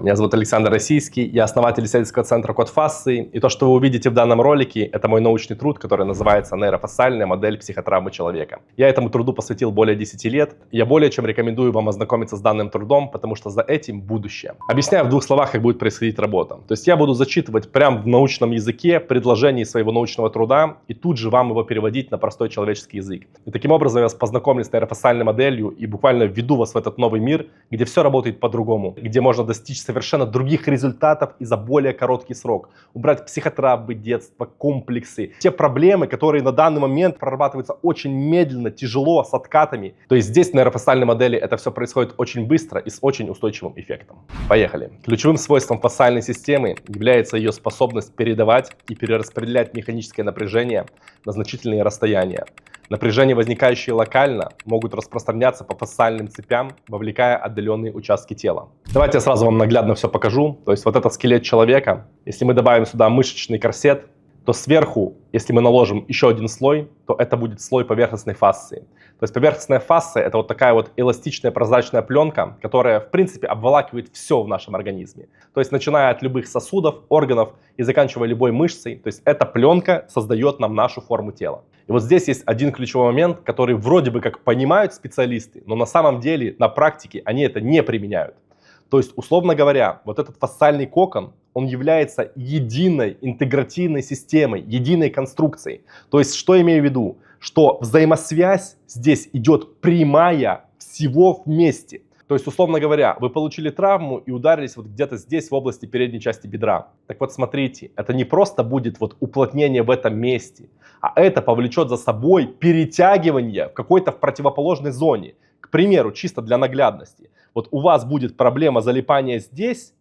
меня зовут Александр Российский, я основатель исследовательского центра Код Фасции, и то, что вы увидите в данном ролике, это мой научный труд, который называется «Нейрофасциальная модель психотравмы человека». Я этому труду посвятил более 10 лет, и я более чем рекомендую вам ознакомиться с данным трудом, потому что за этим будущее. Объясняю в двух словах, как будет происходить работа. То есть я буду зачитывать прямо в научном языке предложение своего научного труда, и тут же вам его переводить на простой человеческий язык. И таким образом я вас познакомлю с нейрофасциальной моделью и буквально введу вас в этот новый мир, где все работает по-другому, где можно достичь совершенно других результатов и за более короткий срок. Убрать психотравмы детства, комплексы, те проблемы, которые на данный момент прорабатываются очень медленно, тяжело, с откатами. То есть здесь в нейрофасциальной модели это все происходит очень быстро и с очень устойчивым эффектом. Поехали. Ключевым свойством фасциальной системы является ее способность передавать и перераспределять механическое напряжение на значительные расстояния. Напряжения, возникающие локально, могут распространяться по фасциальным цепям, вовлекая отдаленные участки тела. Давайте я сразу вам наглядно все покажу. То есть вот этот скелет человека, если мы добавим сюда мышечный корсет, то сверху, если мы наложим еще один слой, то это будет слой поверхностной фасции. То есть поверхностная фасция — это вот такая вот эластичная прозрачная пленка, которая, в принципе, обволакивает все в нашем организме. То есть начиная от любых сосудов, органов и заканчивая любой мышцей, то есть эта пленка создает нам нашу форму тела. И вот здесь есть один ключевой момент, который вроде бы как понимают специалисты, но на самом деле на практике они это не применяют. То есть, условно говоря, вот этот фасциальный кокон, он является единой интегративной системой, единой конструкцией. То есть, что имею в виду? Что взаимосвязь здесь идет прямая всего вместе. То есть, условно говоря, вы получили травму и ударились вот где-то здесь, в области передней части бедра. Так вот, смотрите, это не просто будет вот уплотнение в этом месте, а это повлечет за собой перетягивание в какой-то противоположной зоне. К примеру, чисто для наглядности. Вот у вас будет проблема залипания здесь,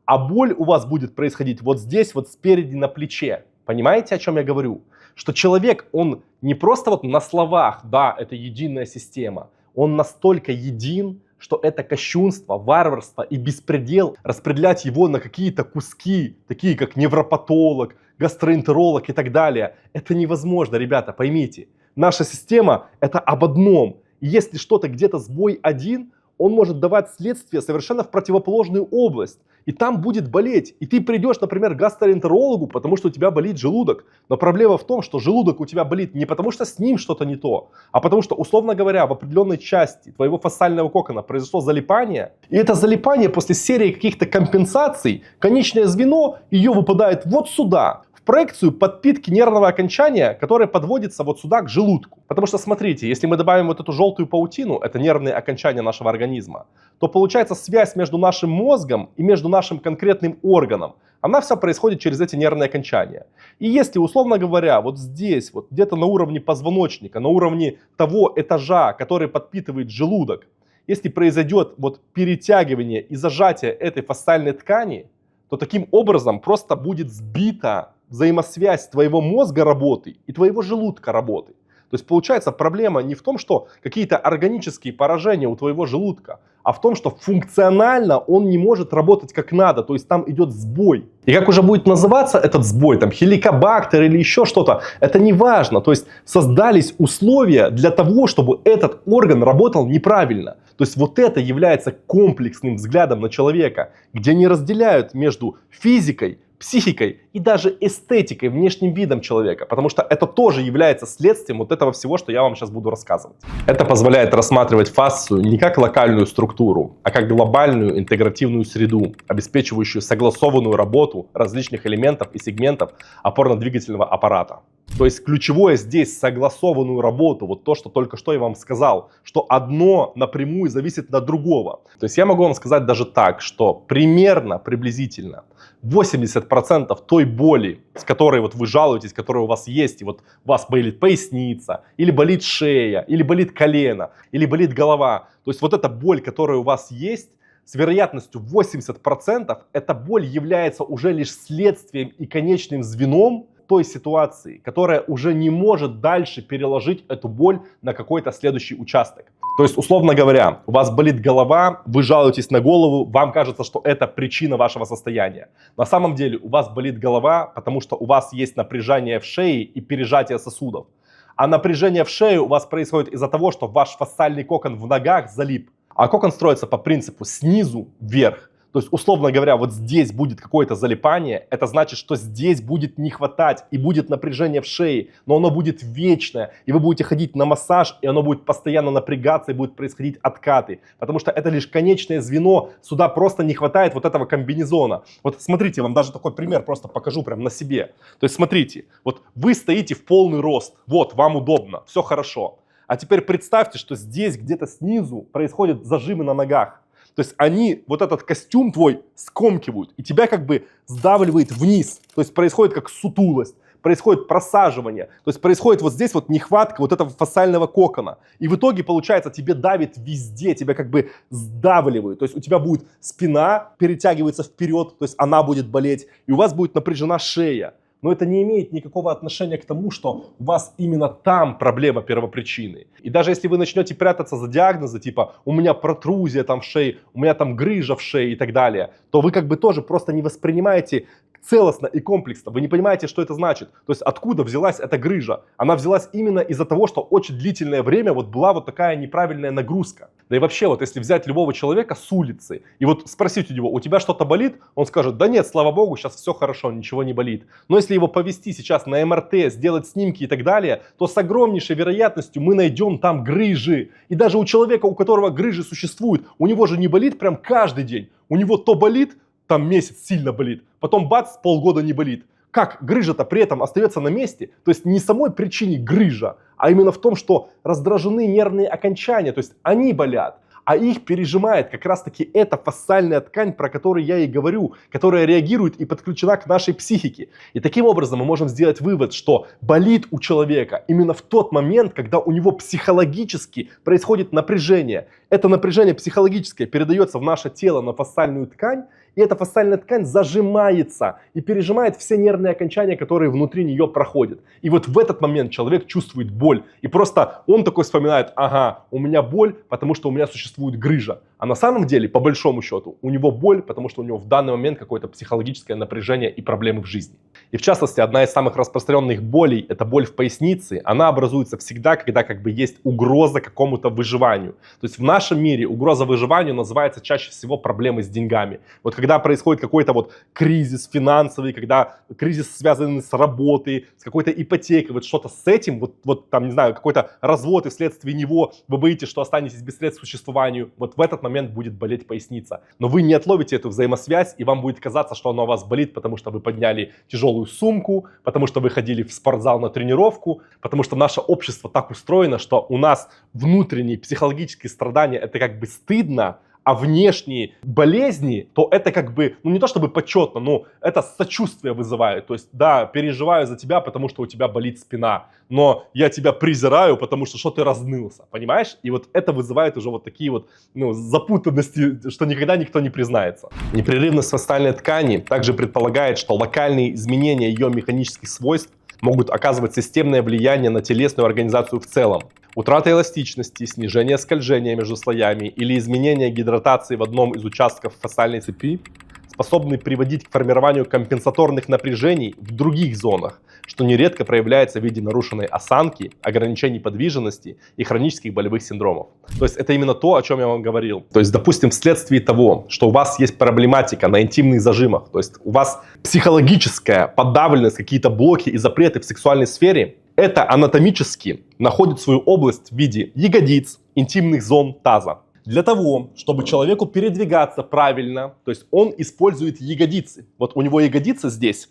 а боль у вас будет происходить вот здесь, вот спереди на плече. Понимаете, о чем я говорю? Что человек, он не просто вот на словах, да, это единая система, он настолько един, что это кощунство, варварство и беспредел распределять его на какие-то куски, такие как невропатолог, гастроэнтеролог и так далее. Это невозможно, ребята, поймите. Наша система — это об одном. И если что-то где-то сбой один, он может давать следствие совершенно в противоположную область. И там будет болеть. И ты придешь, например, к гастроэнтерологу, потому что у тебя болит желудок. Но проблема в том, что желудок у тебя болит не потому, что с ним что-то не то, а потому что, условно говоря, в определенной части твоего фасциального кокона произошло залипание. И это залипание после серии каких-то компенсаций, конечное звено, ее выпадает вот сюда. В проекцию подпитки нервного окончания, которое подводится вот сюда к желудку. Потому что, смотрите, если мы добавим вот эту желтую паутину, это нервные окончания нашего организма, то получается связь между нашим мозгом и между нашим конкретным органом. Она вся происходит через эти нервные окончания. И если, условно говоря, вот здесь, вот где-то на уровне позвоночника, на уровне того этажа, который подпитывает желудок, если произойдет вот перетягивание и зажатие этой фасциальной ткани, то таким образом просто будет сбита взаимосвязь твоего мозга работы и твоего желудка работы. То есть получается проблема не в том, что какие-то органические поражения у твоего желудка, а в том, что функционально он не может работать как надо, то есть там идет сбой. И как уже будет называться этот сбой, там хеликобактер или еще что-то, это не важно. То есть создались условия для того, чтобы этот орган работал неправильно. То есть вот это является комплексным взглядом на человека, где не разделяют между физикой, психикой и даже эстетикой, внешним видом человека, потому что это тоже является следствием вот этого всего, что я вам сейчас буду рассказывать. Это позволяет рассматривать фасцию не как локальную структуру, а как глобальную интегративную среду, обеспечивающую согласованную работу различных элементов и сегментов опорно-двигательного аппарата. То есть ключевое здесь согласованную работу, вот то, что только что я вам сказал, что одно напрямую зависит от другого. То есть я могу вам сказать даже так, что примерно, приблизительно 80% той боли, с которой вот вы жалуетесь, которая у вас есть, и вот у вас болит поясница, или болит шея, или болит колено, или болит голова. То есть вот эта боль, которая у вас есть, с вероятностью 80% эта боль является уже лишь следствием и конечным звеном той ситуации, которая уже не может дальше переложить эту боль на какой-то следующий участок. То есть, условно говоря, у вас болит голова, вы жалуетесь на голову, вам кажется, что это причина вашего состояния. На самом деле у вас болит голова, потому что у вас есть напряжение в шее и пережатие сосудов. А напряжение в шее у вас происходит из-за того, что ваш фасциальный кокон в ногах залип. А кокон строится по принципу снизу вверх. То есть, условно говоря, вот здесь будет какое-то залипание, это значит, что здесь будет не хватать и будет напряжение в шее, но оно будет вечное, и вы будете ходить на массаж, и оно будет постоянно напрягаться, и будут происходить откаты, потому что это лишь конечное звено, сюда просто не хватает вот этого комбинезона. Вот смотрите, вам даже такой пример просто покажу прям на себе. То есть смотрите, вот вы стоите в полный рост, вот, вам удобно, все хорошо. А теперь представьте, что здесь где-то снизу происходят зажимы на ногах. То есть они вот этот костюм твой скомкивают, и тебя как бы сдавливает вниз. То есть происходит как сутулость, происходит просаживание. То есть происходит вот здесь вот нехватка вот этого фасциального кокона. И в итоге, получается, тебе давит везде, тебя как бы сдавливают. То есть у тебя будет спина перетягивается вперед, то есть она будет болеть, и у вас будет напряжена шея. Но это не имеет никакого отношения к тому, что у вас именно там проблема первопричины. И даже если вы начнете прятаться за диагнозы, типа у меня протрузия там в шее, у меня там грыжа в шее и так далее, то вы как бы тоже просто не воспринимаете целостно и комплексно. Вы не понимаете, что это значит. То есть откуда взялась эта грыжа? Она взялась именно из-за того, что очень длительное время вот была вот такая неправильная нагрузка. Да и вообще, вот если взять любого человека с улицы и вот спросить у него, у тебя что-то болит? Он скажет, да нет, слава богу, сейчас все хорошо, ничего не болит. Но если его повести сейчас на МРТ, сделать снимки и так далее, то с огромнейшей вероятностью мы найдем там грыжи. И даже у человека, у которого грыжи существуют, у него же не болит прям каждый день. У него то болит, там месяц сильно болит, потом бац, полгода не болит. Как грыжа-то при этом остается на месте? То есть не самой причине грыжа, а именно в том, что раздражены нервные окончания, то есть они болят. А их пережимает как раз-таки эта фасциальная ткань, про которую я и говорю, которая реагирует и подключена к нашей психике. И таким образом мы можем сделать вывод, что болит у человека именно в тот момент, когда у него психологически происходит напряжение. Это напряжение психологическое передается в наше тело на фасциальную ткань, и эта фасциальная ткань зажимается и пережимает все нервные окончания, которые внутри нее проходят. И вот в этот момент человек чувствует боль. И просто он такой вспоминает, ага, у меня боль, потому что у меня существует грыжа. А на самом деле, по большому счету, у него боль, потому что у него в данный момент какое-то психологическое напряжение и проблемы в жизни. И в частности, одна из самых распространенных болей, это боль в пояснице, она образуется всегда, когда как бы есть угроза какому-то выживанию. То есть в нашем мире угроза выживанию называется чаще всего проблемой с деньгами. Вот когда происходит какой-то вот кризис финансовый, когда кризис связанный с работой, с какой-то ипотекой, вот что-то с этим, вот там, не знаю, какой-то развод, и вследствие него вы боитесь, что останетесь без средств к существованию, вот в этот момент будет болеть поясница. Но вы не отловите эту взаимосвязь, и вам будет казаться, что она у вас болит, потому что вы подняли тяжелую сумку, потому что вы ходили в спортзал на тренировку, потому что наше общество так устроено, что у нас внутренние психологические страдания, это как бы стыдно, а внешние болезни, то это как бы, ну не то чтобы почетно, но это сочувствие вызывает. То есть, да, переживаю за тебя, потому что у тебя болит спина, но я тебя презираю, потому что ты разнылся, понимаешь? И вот это вызывает уже вот такие вот запутанности, что никогда никто не признается. Непрерывность фасциальной ткани также предполагает, что локальные изменения ее механических свойств могут оказывать системное влияние на телесную организацию в целом. Утрата эластичности, снижение скольжения между слоями или изменение гидратации в одном из участков фасциальной цепи способны приводить к формированию компенсаторных напряжений в других зонах, что нередко проявляется в виде нарушенной осанки, ограничений подвижности и хронических болевых синдромов. То есть это именно то, о чем я вам говорил. То есть, допустим, вследствие того, что у вас есть проблематика на интимных зажимах, то есть у вас психологическая подавленность, какие-то блоки и запреты в сексуальной сфере, это анатомически находит свою область в виде ягодиц, интимных зон таза. Для того, чтобы человеку передвигаться правильно, то есть он использует ягодицы. Вот у него ягодицы здесь.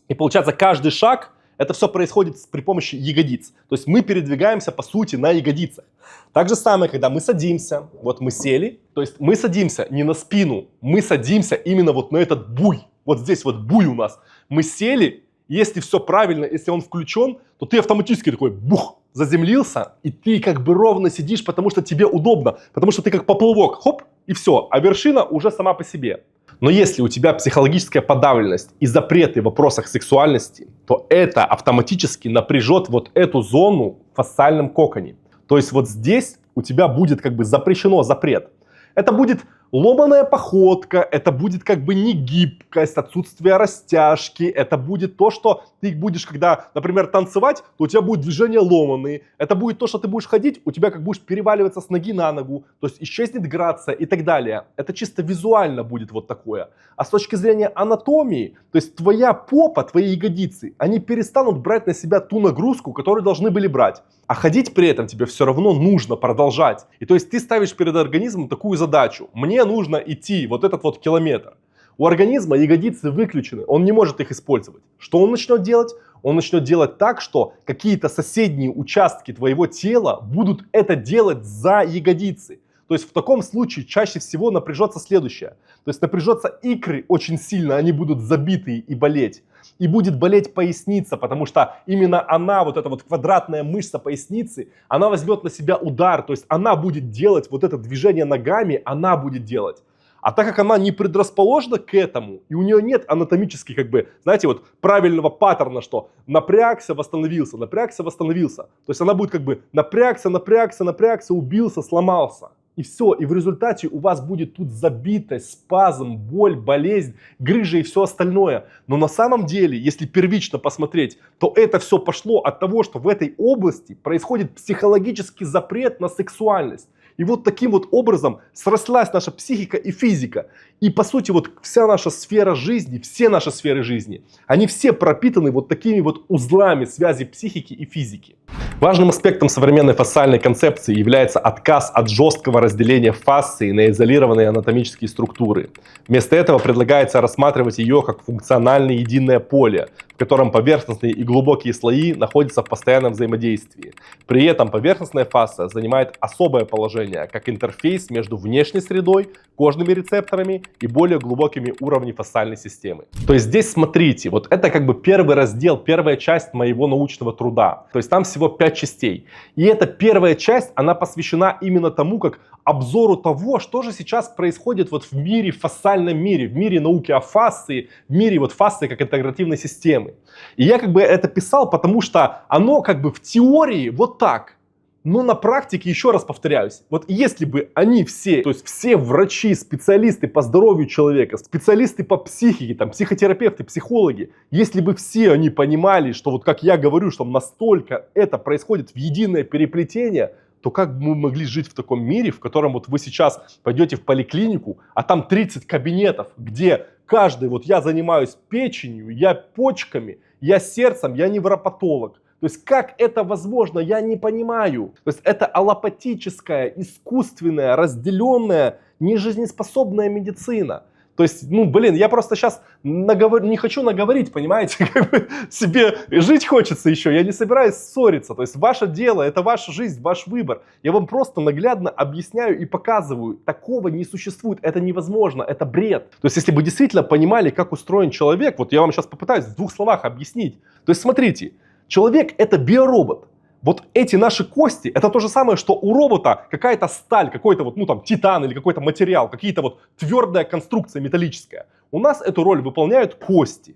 И получается, каждый шаг, это все происходит при помощи ягодиц. То есть мы передвигаемся, по сути, на ягодицах. Так же самое, когда мы садимся, вот мы сели, то есть мы садимся не на спину, мы садимся именно вот на этот буй. Вот здесь вот буй у нас. Мы сели, если все правильно, если он включен, то ты автоматически такой бух, заземлился, и ты как бы ровно сидишь, потому что тебе удобно, потому что ты как поплавок, хоп, и все, а вершина уже сама по себе. Но если у тебя психологическая подавленность и запреты в вопросах сексуальности, то это автоматически напряжет вот эту зону в фасциальном коконе. То есть вот здесь у тебя будет как бы запрещено запрет. Это будет ломаная походка, это будет как бы не гибкость, отсутствие растяжки, это будет то, что ты будешь, когда, например, танцевать, то у тебя будут движения ломаные, это будет то, что ты будешь ходить, у тебя как будешь переваливаться с ноги на ногу, то есть исчезнет грация и так далее. Это чисто визуально будет вот такое. А с точки зрения анатомии, то есть твоя попа, твои ягодицы, они перестанут брать на себя ту нагрузку, которую должны были брать. А ходить при этом тебе все равно нужно продолжать. И то есть ты ставишь перед организмом такую задачу. Мне нужно идти вот этот вот километр. У организма ягодицы выключены, он не может их использовать. Что он начнет делать? Он начнет делать так, что какие-то соседние участки твоего тела будут это делать за ягодицы. То есть в таком случае чаще всего напряжется следующее. То есть напряжется икры очень сильно, они будут забитые и болеть. И будет болеть поясница, потому что именно она, вот эта вот квадратная мышца поясницы, она возьмет на себя удар. То есть она будет делать вот это движение ногами, она будет делать. А так как она не предрасположена к этому, и у нее нет анатомически, как бы, знаете, вот правильного паттерна, что напрягся, восстановился, напрягся, восстановился. То есть она будет как бы напрягся, напрягся, напрягся, убился, сломался. И все, и в результате у вас будет тут забитость, спазм, боль, болезнь, грыжа и все остальное. Но на самом деле, если первично посмотреть, то это все пошло от того, что в этой области происходит психологический запрет на сексуальность. И вот таким вот образом срослась наша психика и физика. И по сути вот вся наша сфера жизни, все наши сферы жизни, они все пропитаны вот такими вот узлами связи психики и физики. Важным аспектом современной фасциальной концепции является отказ от жесткого разделения фасции на изолированные анатомические структуры. Вместо этого предлагается рассматривать ее как функциональное единое поле, в котором поверхностные и глубокие слои находятся в постоянном взаимодействии. При этом поверхностная фасция занимает особое положение, как интерфейс между внешней средой, кожными рецепторами и более глубокими уровнями фасциальной системы. То есть здесь смотрите, вот это как бы первый раздел, первая часть моего научного труда. То есть там всего 5 частей. И эта первая часть, она посвящена именно тому, как обзору того, что же сейчас происходит вот в мире, в фасциальном мире, в мире науки о фасции, в мире вот фасции как интегративной системы. И я как бы это писал, потому что оно как бы в теории вот так. Но на практике, еще раз повторяюсь, вот если бы они все, то есть все врачи, специалисты по здоровью человека, специалисты по психике, там, психотерапевты, психологи, если бы все они понимали, что вот как я говорю, что настолько это происходит в единое переплетение, то как бы мы могли жить в таком мире, в котором вот вы сейчас пойдете в поликлинику, а там 30 кабинетов, где каждый, вот я занимаюсь печенью, я почками, я сердцем, я невропатолог. То есть как это возможно, я не понимаю. То есть это аллопатическая, искусственная, разделенная, нежизнеспособная медицина. То есть, ну, блин, я просто сейчас не хочу наговорить, понимаете, как бы себе жить хочется еще, я не собираюсь ссориться. То есть ваше дело, это ваша жизнь, ваш выбор. Я вам просто наглядно объясняю и показываю, такого не существует, это невозможно, это бред. То есть если бы действительно понимали, как устроен человек, вот я вам сейчас попытаюсь в 2 словах объяснить. То есть смотрите, человек это биоробот. Вот эти наши кости, это то же самое, что у робота какая-то сталь, какой-то вот, ну там, титан или какой-то материал, какие-то вот твердая конструкция металлическая. У нас эту роль выполняют кости.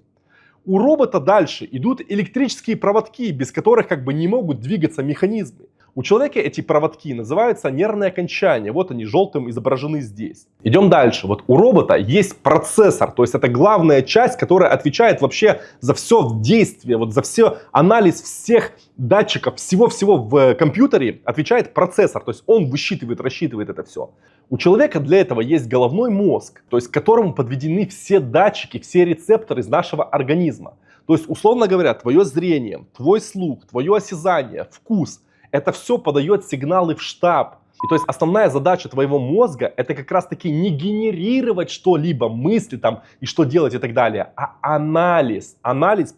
У робота дальше идут электрические проводки, без которых как бы не могут двигаться механизмы. У человека эти проводки называются нервные окончания. Вот они желтым изображены здесь. Идем дальше. Вот у робота есть процессор. То есть это главная часть, которая отвечает вообще за все действие, вот за все анализ всех датчиков, всего-всего в компьютере отвечает процессор. То есть он высчитывает, рассчитывает это все. У человека для этого есть головной мозг, то есть к которому подведены все датчики, все рецепторы из нашего организма. То есть, условно говоря, твое зрение, твой слух, твое осязание, вкус – это все подает сигналы в штаб. И то есть основная задача твоего мозга – это как раз-таки не генерировать что-либо, мысли там и что делать и так далее, а анализ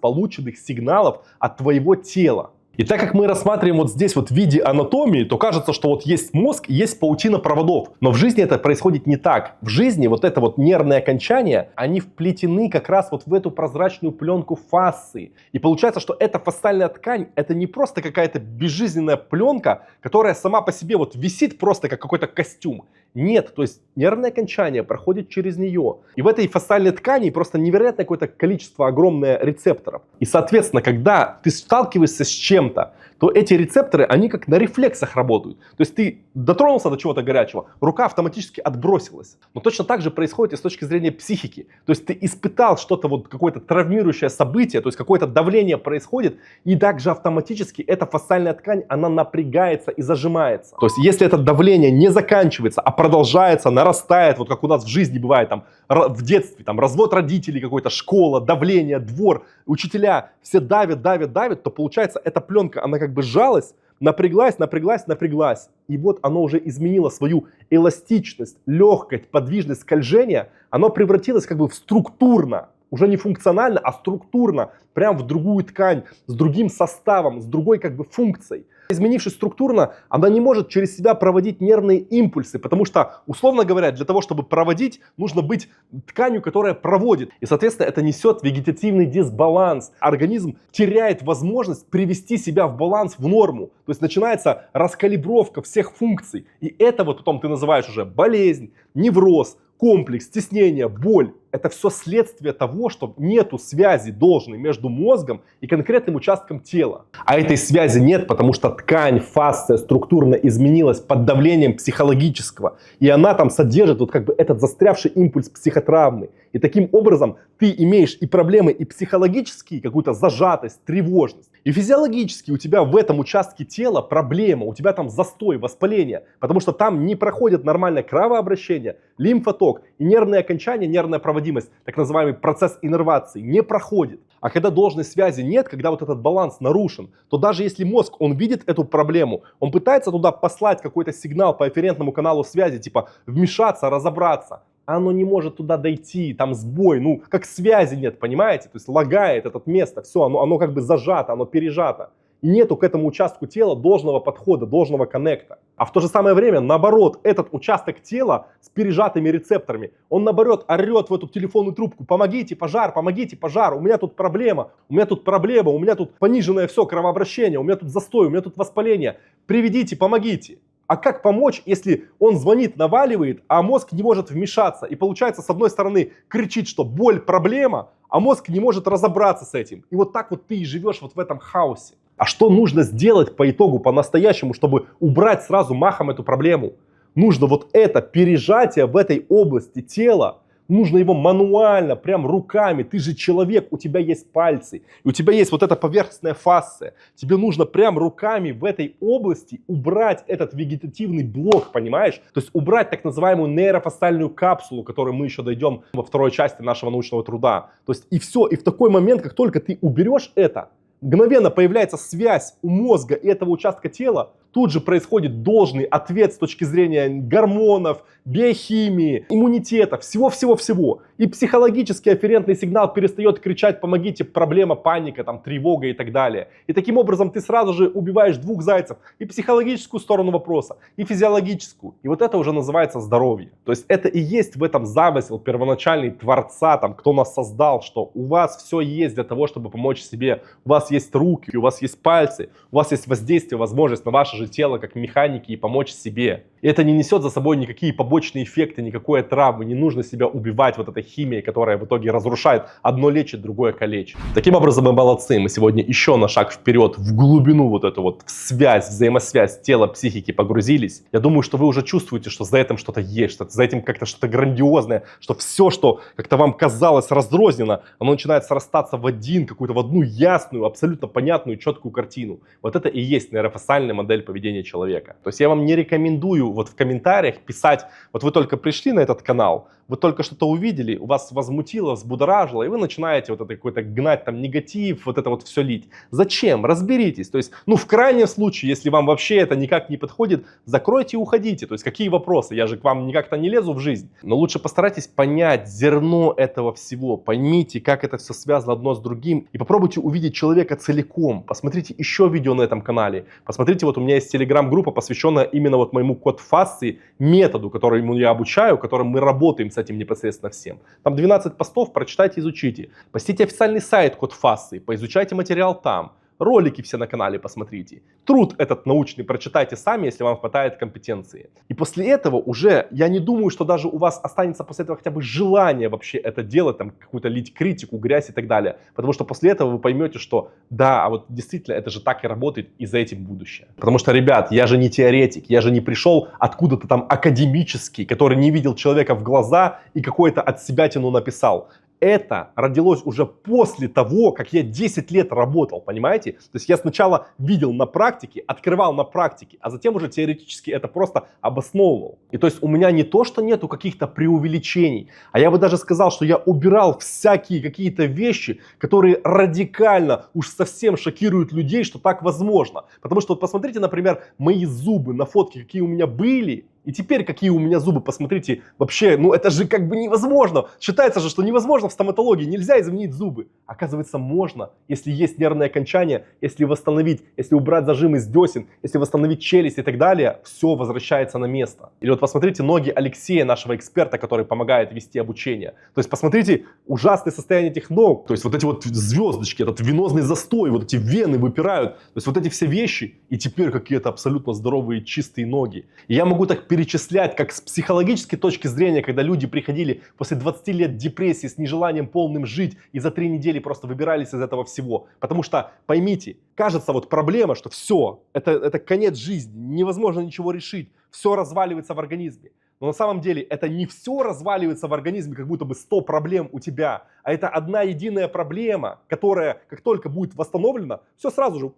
полученных сигналов от твоего тела. И так как мы рассматриваем вот здесь вот в виде анатомии, то кажется, что вот есть мозг и есть паутина проводов. Но в жизни это происходит не так. В жизни вот это вот нервные окончания, они вплетены как раз вот в эту прозрачную пленку фасции. И получается, что эта фасциальная ткань, это не просто какая-то безжизненная пленка, которая сама по себе вот висит просто как какой-то костюм. Нет, то есть нервное окончание проходит через нее. И в этой фасциальной ткани просто невероятное какое-то количество огромное рецепторов. И соответственно, когда ты сталкиваешься с чем-то, то эти рецепторы, они как на рефлексах работают. То есть ты дотронулся до чего-то горячего, рука автоматически отбросилась. Но точно так же происходит и с точки зрения психики. То есть ты испытал что-то, вот какое-то травмирующее событие, то есть какое-то давление происходит, и также автоматически эта фасциальная ткань, она напрягается и зажимается. То есть если это давление не заканчивается, а продолжается, нарастает, вот как у нас в жизни бывает там в детстве, там развод родителей какой-то, школа, давление, двор, учителя, все давят, давят, давят, то получается эта пленка, она как бы сжалась, напряглась, напряглась, напряглась. И вот оно уже изменило свою эластичность, легкость, подвижность, скольжение. Оно превратилось как бы в структурно, уже не функционально, а структурно, прям в другую ткань, с другим составом, с другой как бы функцией. Изменившись структурно, она не может через себя проводить нервные импульсы, потому что, условно говоря, для того, чтобы проводить, нужно быть тканью, которая проводит. И, соответственно, это несет вегетативный дисбаланс. Организм теряет возможность привести себя в баланс, в норму. То есть начинается раскалибровка всех функций. И это вот потом ты называешь уже болезнь, невроз, комплекс, стеснение, боль. Это все следствие того, что нету связи должной между мозгом и конкретным участком тела. А этой связи нет, потому что ткань, фасция структурно изменилась под давлением психологического. И она там содержит вот как бы этот застрявший импульс психотравмы. И таким образом ты имеешь и проблемы и психологические, какую-то зажатость, тревожность. И физиологически у тебя в этом участке тела проблема, у тебя там застой, воспаление. Потому что там не проходит нормальное кровообращение, лимфоток и нервные окончания, нервная проводимость, так называемый процесс иннервации, не проходит. А когда должной связи нет, когда вот этот баланс нарушен, то даже если мозг, он видит эту проблему, он пытается туда послать какой-то сигнал по афферентному каналу связи, типа вмешаться, разобраться, а оно не может туда дойти, там сбой, ну как связи нет, понимаете? То есть лагает это место, все, оно как бы зажато, оно пережато. И нету к этому участку тела должного подхода, должного коннекта. А в то же самое время, наоборот, этот участок тела с пережатыми рецепторами, он наоборот орет в эту телефонную трубку: помогите, пожар, у меня тут проблема, у меня тут проблема, у меня тут пониженное все кровообращение, у меня тут застой, у меня тут воспаление, приведите, помогите. А как помочь, если он звонит, наваливает, а мозг не может вмешаться? И получается, с одной стороны, кричит, что боль, проблема, а мозг не может разобраться с этим. И вот так вот ты и живешь вот в этом хаосе. А что нужно сделать по итогу, по-настоящему, чтобы убрать сразу махом эту проблему? Нужно вот это пережатие в этой области тела, нужно его мануально, прям руками. Ты же человек, у тебя есть пальцы, и у тебя есть вот эта поверхностная фасция. Тебе нужно прям руками в этой области убрать этот вегетативный блок, понимаешь? То есть убрать так называемую нейрофасциальную капсулу, к которой мы еще дойдем во второй части нашего научного труда. То есть и все, и в такой момент, как только ты уберешь это, мгновенно появляется связь у мозга и этого участка тела, тут же происходит должный ответ с точки зрения гормонов, биохимии, иммунитета, всего-всего-всего. И психологический афферентный сигнал перестает кричать: помогите, проблема, паника, там, тревога и так далее. И таким образом ты сразу же убиваешь двух зайцев: и психологическую сторону вопроса, и физиологическую. И вот это уже называется здоровье. То есть это и есть в этом замысел первоначальный Творца, там, кто нас создал, что у вас все есть для того, чтобы помочь себе. У вас есть руки, у вас есть пальцы, у вас есть воздействие, возможность на ваше же тело как механики и помочь себе. И это не несет за собой никакие побочные эффекты, никакой травмы. Не нужно себя убивать вот этой химией, которая в итоге разрушает. Одно лечит, другое калечит. Таким образом, мы молодцы. Мы сегодня еще на шаг вперед, в глубину вот эту вот связь, взаимосвязь тела, психики погрузились. Я думаю, что вы уже чувствуете, что за этим что-то есть, что за этим как-то что-то грандиозное, что все, что как-то вам казалось разрозненно, оно начинает срастаться в одну ясную, абсолютно понятную, четкую картину. Вот это и есть нейрофасциальная модель поведения человека. То есть я вам не рекомендую вот в комментариях писать: вот вы только пришли на этот канал, вы только что-то увидели, у вас возмутило, взбудоражило, и вы начинаете вот это какой-то гнать там негатив, вот это вот все лить. Зачем? Разберитесь. То есть, в крайнем случае, если вам вообще это никак не подходит, закройте и уходите. То есть, какие вопросы? Я же к вам никак-то не лезу в жизнь. Но лучше постарайтесь понять зерно этого всего. Поймите, как это все связано одно с другим, и попробуйте увидеть человека целиком. Посмотрите еще видео на этом канале. Посмотрите, вот у меня есть телеграм-группа, посвященная именно вот моему код фасции, методу, которому я обучаю, которым мы работаем с этим непосредственно всем. Там 12 постов, прочитайте, изучите. Посетите официальный сайт Код Фасции, поизучайте материал там. ролики все на канале посмотрите. Труд этот научный прочитайте сами, если вам хватает компетенции. И после этого уже, я не думаю, что даже у вас останется после этого хотя бы желание вообще это делать, там, какую-то лить критику, грязь и так далее. Потому что после этого вы поймете, что да, а вот действительно это же так и работает, и за этим будущее. Потому что, ребят, я же не теоретик, я же не пришел откуда-то там академический, который не видел человека в глаза и какое-то от себятину написал. Это родилось уже после того, как я 10 лет работал, понимаете? То есть я сначала видел на практике, открывал на практике, а затем уже теоретически это просто обосновывал. И то есть у меня не то, что нету каких-то преувеличений, а я бы даже сказал, что я убирал всякие какие-то вещи, которые радикально уж совсем шокируют людей, что так возможно. Потому что вот посмотрите, например, мои зубы на фотке, какие у меня были, и теперь какие у меня зубы, посмотрите, вообще, ну это же как бы невозможно. Считается же, что невозможно в стоматологии, нельзя изменить зубы. Оказывается, можно, если есть нервные окончания, если восстановить, если убрать зажим из десен, если восстановить челюсть и так далее, все возвращается на место. Или вот посмотрите ноги Алексея, нашего эксперта, который помогает вести обучение. То есть посмотрите ужасное состояние этих ног. То есть вот эти вот звездочки, этот венозный застой, вот эти вены выпирают. То есть вот эти все вещи, и теперь какие-то абсолютно здоровые чистые ноги. И я могу так перечислять, как с психологической точки зрения, когда люди приходили после 20 лет депрессии с нежеланием полным жить и за 3 недели просто выбирались из этого всего. Потому что, поймите, кажется вот проблема, что все, это конец жизни, невозможно ничего решить, все разваливается в организме. Но на самом деле это не все разваливается в организме, как будто бы 100 проблем у тебя, а это одна единая проблема, которая, как только будет восстановлена, все сразу же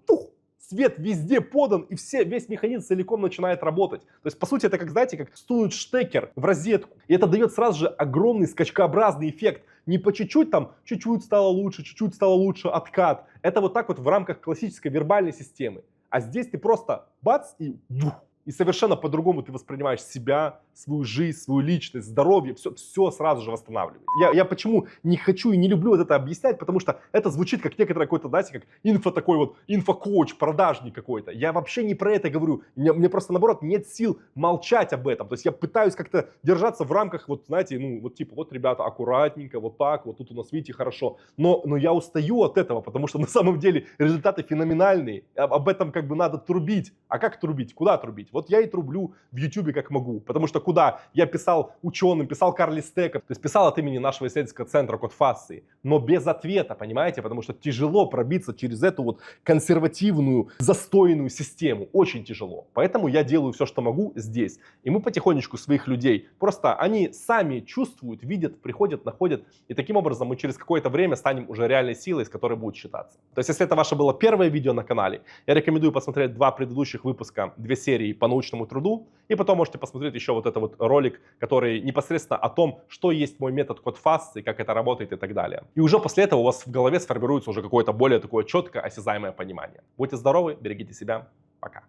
свет везде подан, и весь механизм целиком начинает работать. То есть, по сути, это как, знаете, как стунуть штекер в розетку. И это дает сразу же огромный скачкообразный эффект. Не по чуть-чуть там, чуть-чуть стало лучше, откат. Это вот так вот в рамках классической вербальной системы. А здесь ты просто бац и совершенно по-другому ты воспринимаешь себя, свою жизнь, свою личность, здоровье, все сразу же восстанавливает. Я почему не хочу и не люблю вот это объяснять, потому что это звучит как некоторое какой-то, знаете, как инфокоуч, продажник какой-то. Я вообще не про это говорю. Мне просто, наоборот, нет сил молчать об этом. То есть я пытаюсь как-то держаться в рамках, вот, знаете, вот, ребята, аккуратненько, вот так, вот тут у нас, видите, хорошо. Но я устаю от этого, потому что на самом деле результаты феноменальные. Об этом как бы надо трубить. А как трубить? Куда трубить? Вот я и трублю в YouTube как могу, потому что куда? Я писал ученым, писал Карли Стеком, то есть писал от имени нашего исследовательского центра Код Фасции, но без ответа, понимаете, потому что тяжело пробиться через эту вот консервативную, застойную систему, очень тяжело. Поэтому я делаю все, что могу здесь. И мы потихонечку своих людей, просто они сами чувствуют, видят, приходят, находят, и таким образом мы через какое-то время станем уже реальной силой, с которой будет считаться. То есть если это ваше было первое видео на канале, я рекомендую посмотреть 2 предыдущих выпуска, 2 серии по научному труду, и потом можете посмотреть еще вот этот вот ролик, который непосредственно о том, что есть мой метод Код Фасции, как это работает и так далее. И уже после этого у вас в голове сформируется уже какое-то более такое четкое, осязаемое понимание. Будьте здоровы, берегите себя, пока.